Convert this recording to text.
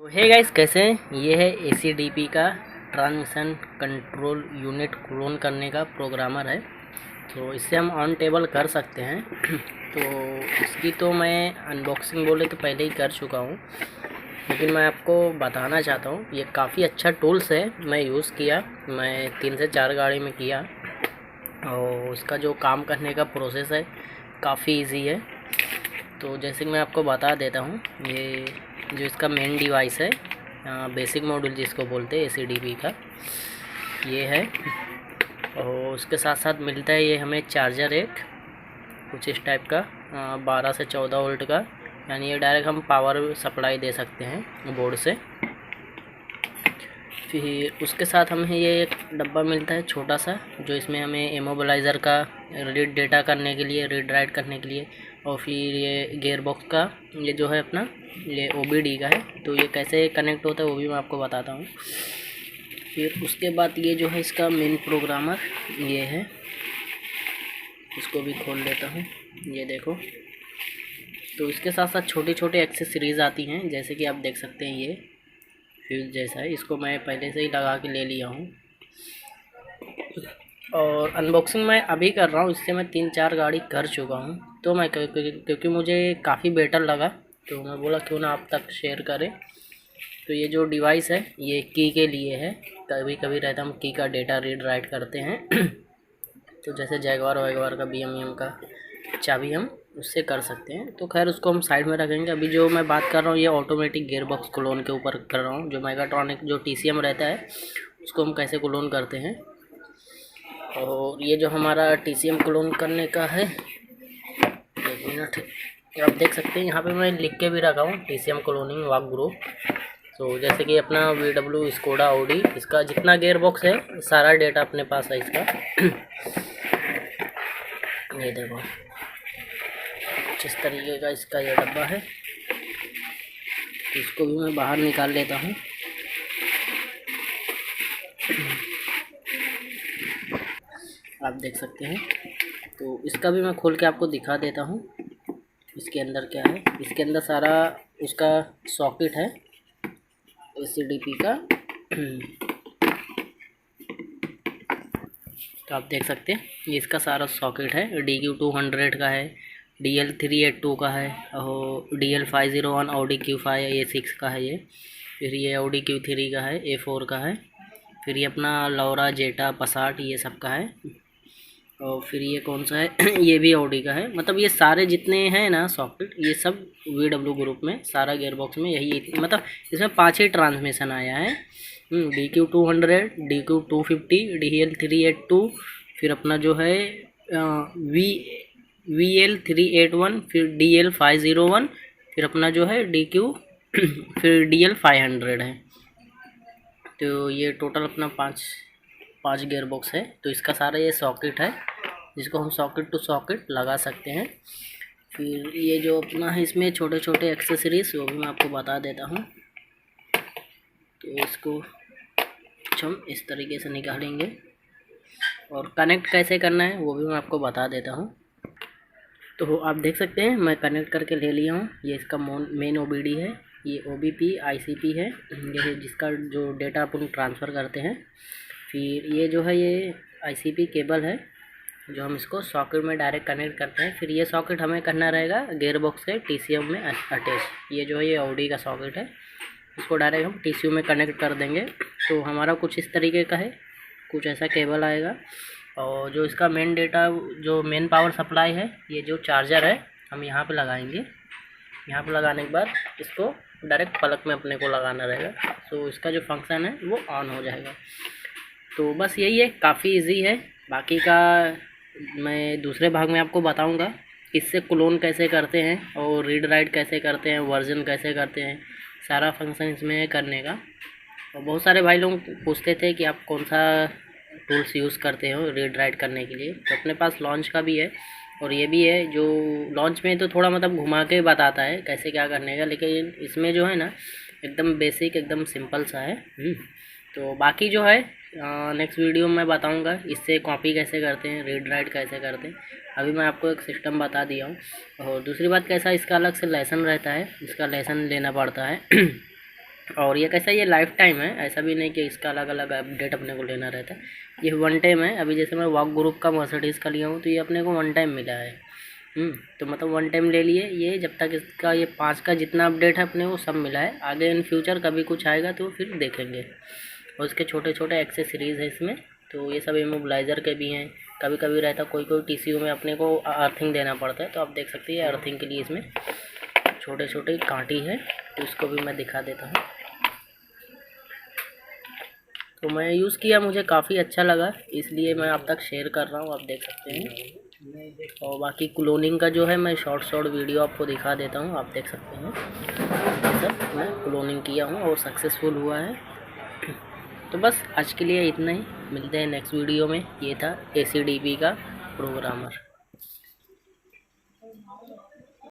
तो hey guys, कैसे हैं? ये है ACDP का ट्रांसमिशन कंट्रोल यूनिट क्लोन करने का प्रोग्रामर है। तो इससे हम ऑन टेबल कर सकते हैं। तो इसकी तो मैं अनबॉक्सिंग बोले तो पहले ही कर चुका हूँ, लेकिन मैं आपको बताना चाहता हूँ ये काफ़ी अच्छा टूल्स है। मैं यूज़ किया, मैं 3 से 4 गाड़ी में किया और उसका जो काम करने का प्रोसेस है काफ़ी इजी है। तो जैसे कि मैं आपको बता देता हूँ, ये जो इसका मेन डिवाइस है, बेसिक मॉड्यूल जिसको बोलते हैं ACDP का, ये है। और उसके साथ साथ मिलता है ये हमें चार्जर एक कुछ इस टाइप का, 12 से 14 वोल्ट का, यानी ये डायरेक्ट हम पावर सप्लाई दे सकते हैं बोर्ड से। फिर उसके साथ हमें ये एक डब्बा मिलता है छोटा सा, जो इसमें हमें इमोबिलाइज़र का रीड डेटा करने के लिए, रीड राइट करने के लिए, और फिर ये गियर बॉक्स का ये जो है अपना ये OBD का है। तो ये कैसे कनेक्ट होता है वो भी मैं आपको बताता हूँ। फिर उसके बाद ये जो है इसका मेन प्रोग्रामर ये है, इसको भी खोल लेता हूँ, ये देखो। तो इसके साथ साथ छोटी छोटी एक्सेसरीज़ आती हैं, जैसे कि आप देख सकते हैं ये फ्यूज़ जैसा है, इसको मैं पहले से ही लगा के ले लिया हूँ। और अनबॉक्सिंग मैं अभी कर रहा हूँ, इससे मैं 3-4 गाड़ी कर चुका हूँ। तो मैं क्योंकि मुझे काफ़ी बेटर लगा, तो मैं बोला क्यों ना आप तक शेयर करें। तो ये जो डिवाइस है ये की के लिए है। कभी कभी रहता हम की का डेटा रीड राइट करते हैं। तो जैसे जैगवार वैगवार का BM का चाबी हम उससे कर सकते हैं। तो खैर उसको हम साइड में रखेंगे। अभी जो मैं बात कर रहा हूँ ये ऑटोमेटिक गियर बॉक्स क्लोन के ऊपर कर रहा हूँ। जो मेगाट्रॉनिक जो TCM रहता है उसको हम कैसे क्लोन करते हैं। और ये जो हमारा TCM क्लोन करने का है, 1 मिनट, आप देख सकते हैं यहाँ पे मैं लिख के भी रखा हूँ TCM क्लोनिंग वर्क ग्रुप। तो जैसे कि अपना VW स्कोडा ऑडी, इसका जितना गियर बॉक्स है सारा डेटा अपने पास है इसका। ये देखो कुछ इस तरीके का इसका ये डब्बा है। तो इसको भी मैं बाहर निकाल लेता हूँ। आप देख सकते हैं। तो इसका भी मैं खोल के आपको दिखा देता हूँ इसके अंदर क्या है। इसके अंदर सारा उसका सॉकेट है ACDP का। तो आप देख सकते हैं ये इसका सारा सॉकेट है। DQ200 का है, DL382 का है, और DL501 Audi Q5 A6 का है ये। फिर ये Audi Q3 का है, A4 का है। फिर ये अपना लौरा जेटा पसाट ये सब का है। और फिर ये कौन सा है ये भी Audi का है। मतलब ये सारे जितने हैं ना सॉकेट, ये सब VW ग्रुप में सारा गियर बॉक्स में यही, मतलब इसमें 5 ही ट्रांसमिशन आया है। DQ200, DQ250, DL382, फिर अपना जो है VL381, फिर DL501, फिर अपना जो है DQ फिर DL500 है। तो ये टोटल अपना पाँच गियर बॉक्स है। तो इसका सारा ये सॉकेट है जिसको हम सॉकेट टू सॉकेट लगा सकते हैं। फिर ये जो अपना है इसमें छोटे छोटे एक्सेसरीज वो भी मैं आपको बता देता हूँ। तो इसको हम इस तरीके से निकालेंगे और कनेक्ट कैसे करना है वो भी मैं आपको बता देता हूँ। तो आप देख सकते हैं मैं कनेक्ट करके ले लिया हूँ। ये इसका मेन OBD है, ये OBP ICP है, ये जिसका जो डेटा अपन ट्रांसफ़र करते हैं। फिर ये जो है ये ICP केबल है जो हम इसको सॉकेट में डायरेक्ट कनेक्ट करते हैं। फिर ये सॉकेट हमें करना रहेगा गियर बॉक्स के TCM में अटैच। ये जो है ये Audi का सॉकेट है, इसको डायरेक्ट हम TCU में कनेक्ट कर देंगे। तो हमारा कुछ इस तरीके का है, कुछ ऐसा केबल आएगा। और जो इसका मेन डेटा, जो मेन पावर सप्लाई है, ये जो चार्जर है हम यहाँ पे लगाएंगे। यहाँ पे लगाने के बाद इसको डायरेक्ट प्लग में अपने को लगाना रहेगा। तो इसका जो फंक्शन है वो ऑन हो जाएगा। तो बस यही है, काफ़ी इजी है। बाकी का मैं दूसरे भाग में आपको बताऊंगा इससे क्लोन कैसे करते हैं और रीड राइट कैसे करते हैं, वर्जन कैसे करते हैं, सारा फंक्शन इसमें है करने का। और बहुत सारे भाई लोग पूछते थे कि आप कौन सा टूल्स यूज़ करते हो रीड राइट करने के लिए। तो अपने पास लॉन्च का भी है और ये भी है। जो लॉन्च में तो थोड़ा मतलब घुमा के बताता है कैसे क्या करने का, लेकिन इसमें जो है ना एकदम बेसिक, एकदम सिंपल सा है। तो बाकी जो है नेक्स्ट वीडियो में बताऊंगा इससे कॉपी कैसे करते हैं, रीड राइट कैसे करते हैं। अभी मैं आपको एक सिस्टम बता दिया हूँ। और दूसरी बात कैसा, इसका अलग से लेसन रहता है, इसका लेसन लेना पड़ता है। और ये कैसा, ये लाइफ टाइम है, ऐसा भी नहीं कि इसका अलग अलग अपडेट अपने को लेना रहता है। ये वन टाइम है। अभी जैसे मैं वॉक ग्रुप का मर्सिडीज़ का लिया हूँ तो ये अपने को वन टाइम मिला है। तो मतलब वन टाइम ले लिए ये, जब तक इसका ये 5 का जितना अपडेट है अपने को सब मिला है। आगे इन फ्यूचर कभी कुछ आएगा तो फिर देखेंगे। और इसके छोटे छोटे एक्सेसरीज़ है इसमें, तो ये सब इमोबिलाइज़र के भी हैं। कभी कभी रहता कोई कोई टीसीयू में अपने को अर्थिंग देना पड़ता है, तो आप देख सकते हैं अर्थिंग के लिए इसमें छोटे छोटे कांटी है। तो इसको भी मैं दिखा देता हूँ। तो मैं यूज़ किया, मुझे काफ़ी अच्छा लगा, इसलिए मैं आप तक शेयर कर रहा हूँ, आप देख सकते हैं। और बाकी क्लोनिंग का जो है मैं शॉर्ट वीडियो आपको दिखा देता हूँ, आप देख सकते हैं। ये सब मैं क्लोनिंग किया हूँ और सक्सेसफुल हुआ है। तो बस आज के लिए इतना ही, मिलते हैं नेक्स्ट वीडियो में। ये था ACDP का प्रोग्रामर।